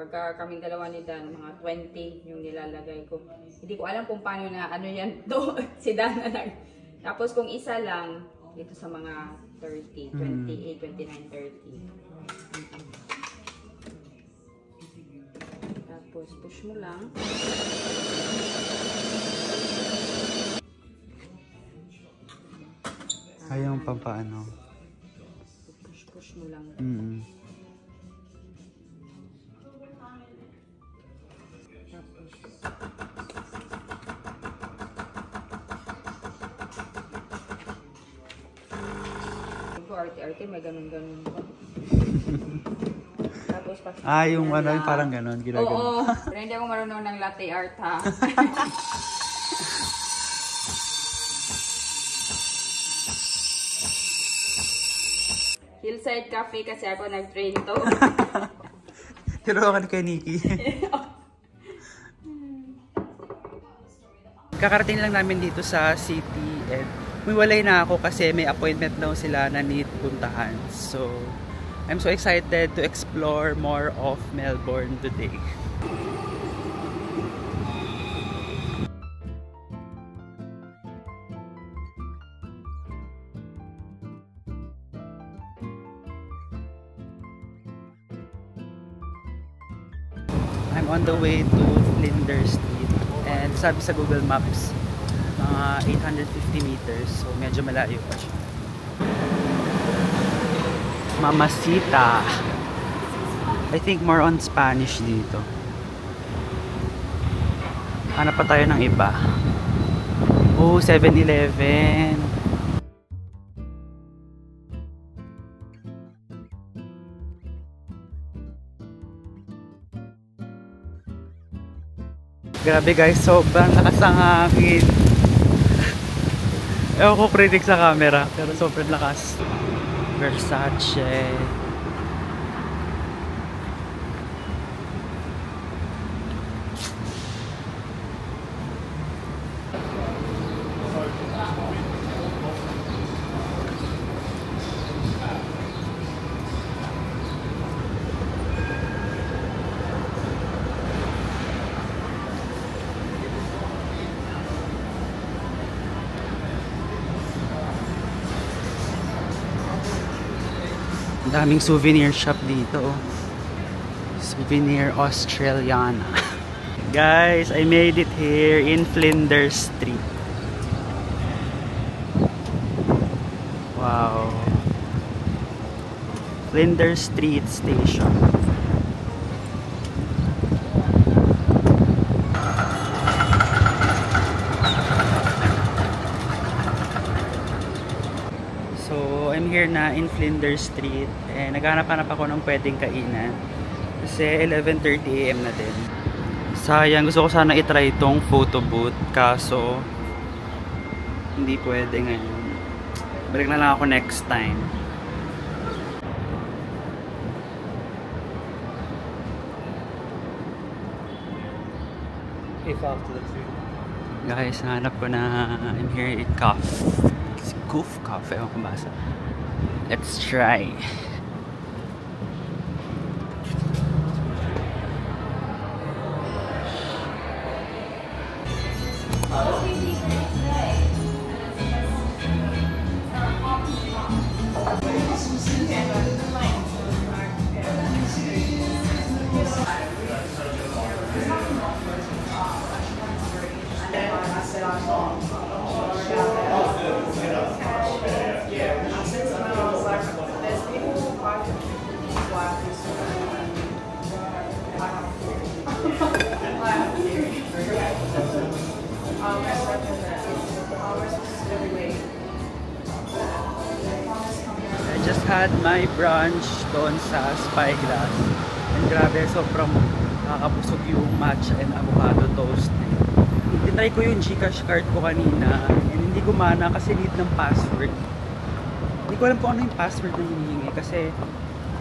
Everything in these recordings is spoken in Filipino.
Pagka kaming dalawa ni Dan, mga 20 yung nilalagay ko. Hindi ko alam kung paano na ano yan to, si Dan na lang. Tapos kung isa lang, dito sa mga 30, 28, 29, 30. Tapos push mo lang. Ayaw pampaano. Push mo lang. Arte-arte, may ganun-ganun pa. Tapos, yung ano, yung parang ganun, ginagawa. Oo, pero hindi ako marunong ng latte art, ha? Hillside Cafe kasi ako nag-train to. Tiro ka kay Nikki. Kakarating lang namin dito sa city and umiwalay na ako kasi may appointment daw sila na need puntahan. So, I'm so excited to explore more of Melbourne today. I'm on the way to Flinders Street and sabi sa Google Maps mga 850 meters, so medyo malayo pa siya. Mamacita. I think more on Spanish dito. Hanap pa tayo ng iba. Oh, 7-Eleven. Grabe guys, sobrang lakas ang hangin. Ewan ko critic sa camera, pero sobrang lakas. Versace. Daming souvenir shop dito. Souvenir Australiana. Guys, I made it here in Flinders Street. Wow. Flinders Street Station. I'm here na in Flinders Street and naghanap-hanap ako ng pwedeng kainan kasi 11:30 AM na din. Sayang, gusto ko sana itry itong photo booth kaso hindi pwede ngayon. Balik na lang ako next time. Guys, hanap ko na. I'm here at Goof Cafe. Ewan ko basa. Let's try. I just had my brunch doon sa Spyglass and grabe, sobrang nakakabusog yung matcha and avocado toast. Tinry ko yung Gcash card ko kanina and hindi gumana kasi need ng password. Hindi ko alam kung ano yung password na hinihingi kasi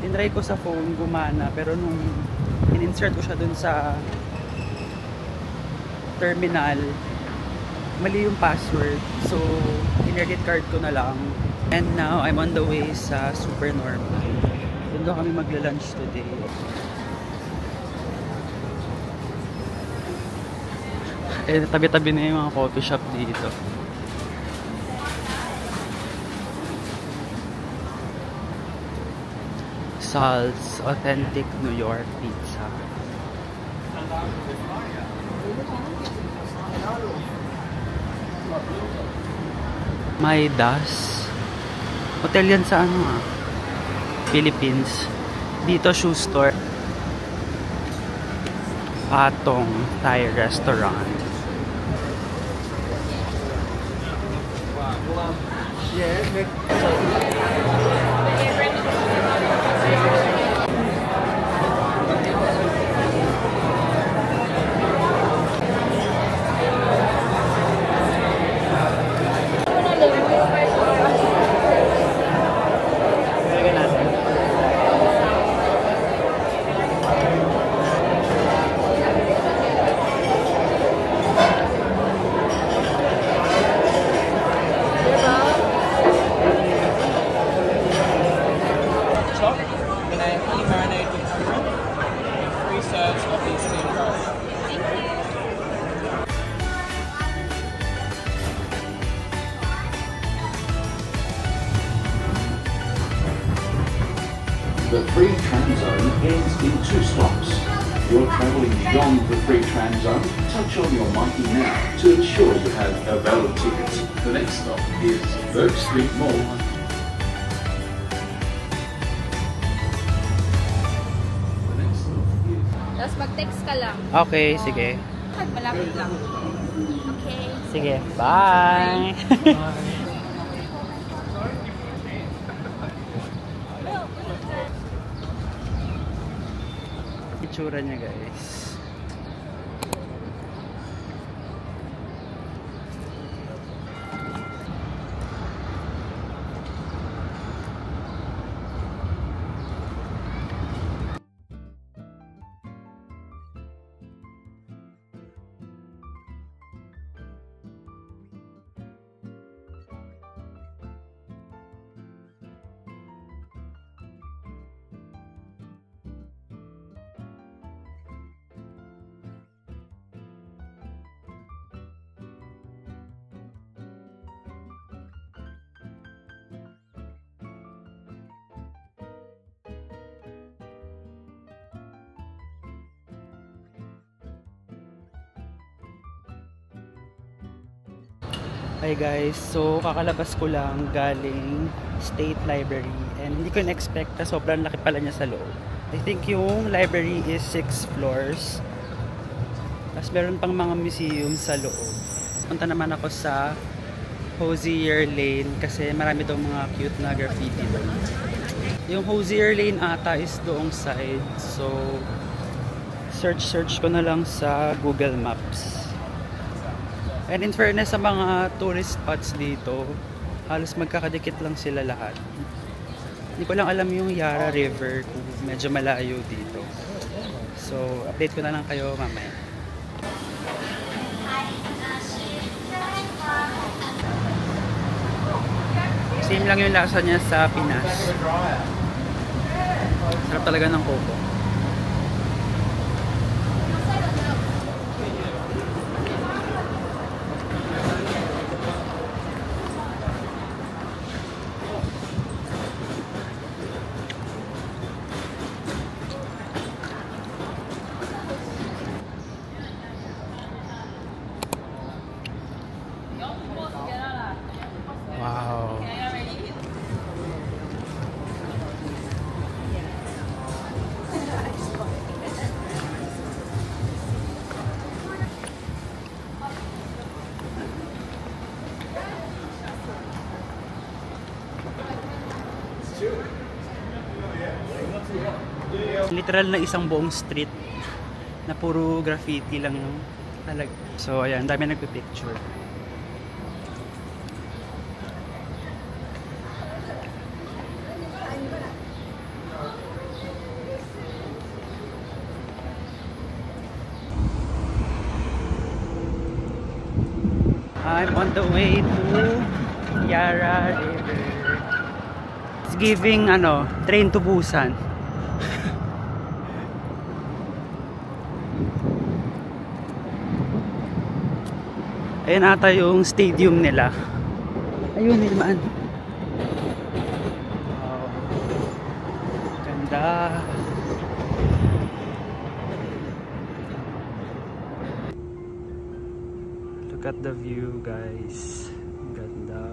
tinry ko sa phone, gumana, pero nung in-insert ko siya dun sa terminal, mali yung password, so in-edit card ko na lang. And now I'm on the way sa Super Normal. Doon daw kami magla-lunch today. Eh, tabi-tabi na yung mga coffee shop dito. Sal's Authentic New York Pizza. Maidas. Hotel yan sa ano Philippines. Dito shoe store. Patong Thai restaurant. The free tram zone ends in 2 stops. You're travelling beyond the free tram zone. Touch on your monkey now to ensure you have a valid ticket. The next stop is Burke Street Mall. The next stop is... Tapos mag-text ka lang. Okay, sige. Malapit lang. Okay. Sige, bye! Itsura niya, guys. Hi guys, so kakalabas ko lang galing State Library and hindi ko na-expect na sobrang laki pala niya sa loob. I think yung library is 6 floors. Tapos meron pang mga museum sa loob. Punta naman ako sa Hosier Lane kasi marami daw mga cute na graffiti doon. Yung Hosier Lane ata is doong side. So search ko na lang sa Google Maps. And in fairness sa mga tourist spots dito, halos magkakadikit lang sila lahat. Hindi ko lang alam yung Yara River kung medyo malayo dito. So, update ko na lang kayo mamaya. Same lang yung lasa niya sa Pinas. Sarap talaga ng coco. Wow. Literal na isang buong street na puro graffiti lang talaga. So ayan, dami nagpi-picture. I'm on the way to Yara River. It's giving train to Busan. Ayan ata yung stadium nila. Ayun, nilmaan. Wow. Ganda. Look at the view, guys. Ganda.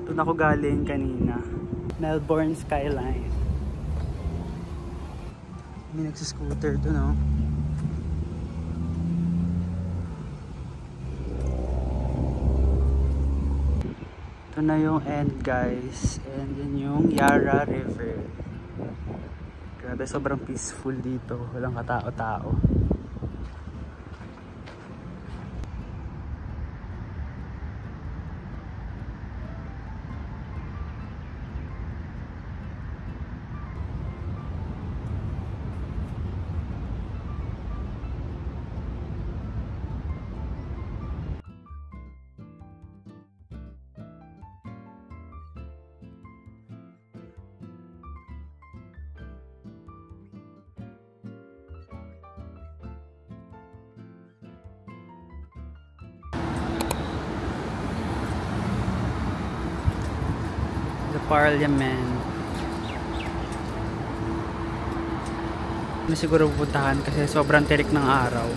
Doon ako galing kanina. Melbourne skyline. May nagsiscooter doon, oh. Ito na yung end, guys. And yun yung Yarra River. Grabe, sobrang peaceful dito. Walang katao-tao. The Parliament. Hindi siguro pupuntahan kasi sobrang tirik ng araw.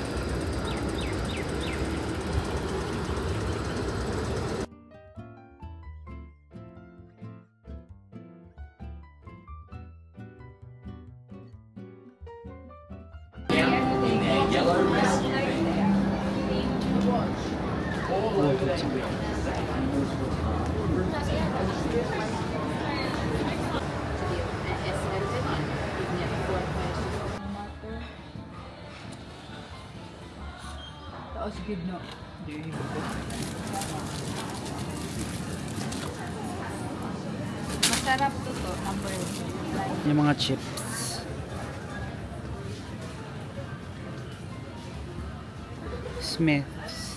Taos good no. Masarap to number 1. Yung mga chips. Smith's.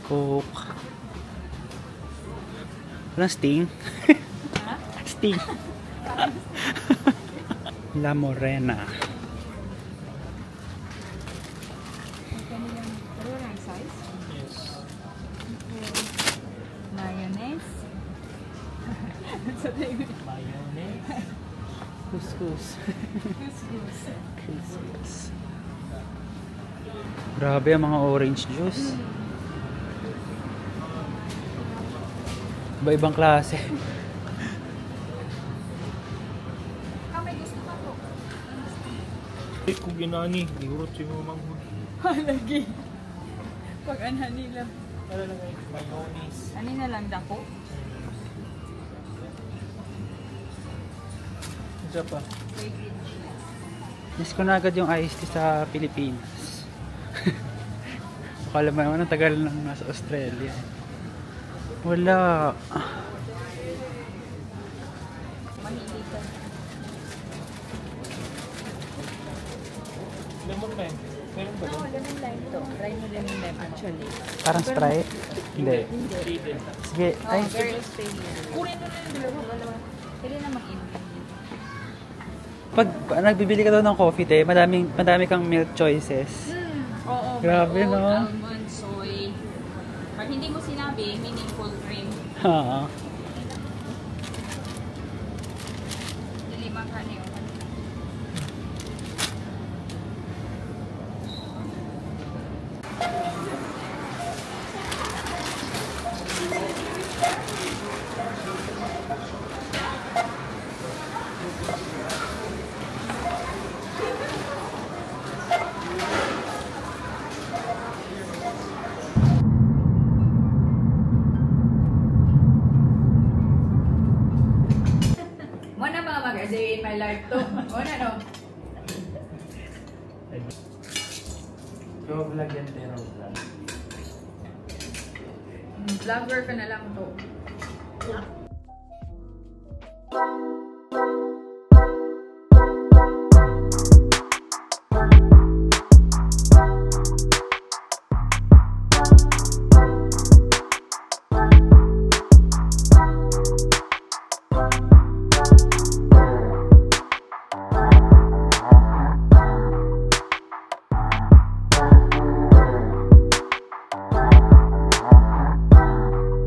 Coke. Walang Sting. Sting. La Morena. Mayonnaise. Mayonnaise. Couscous. Couscous. Grabe ang mga orange juice. Iba-ibang klase. May gusto ka po. Kung ginani, diurot siya mo manghod. Lagi. Pag anhan nila. Ano lang ay mayonnaise. Ano na lang dako? Isa pa. Miss ko na agad yung iced tea sa Pilipinas. Akala mo naman ang tagal nang nasa Australia. Wala. Lemon lime. Meron ba doon? Lemon lime to. Try mo lemon lime actually. Parang Sprite? Hindi. Sige. Ay. Very Australian. Kunin mo na yung dalawa. Pwede na mag-invent. Pag nagbibili ka daw ng coffee, madami kang milk choices. Oo. Grabe, oat, no? Almond, soy. Pag hindi mo sinabi, meaning full cream. Ha. Lima ka niyo. Muna mga mag-graduate my life to. Muna no. Go vlog yan, pero vlog. Vlogger ka na lang to.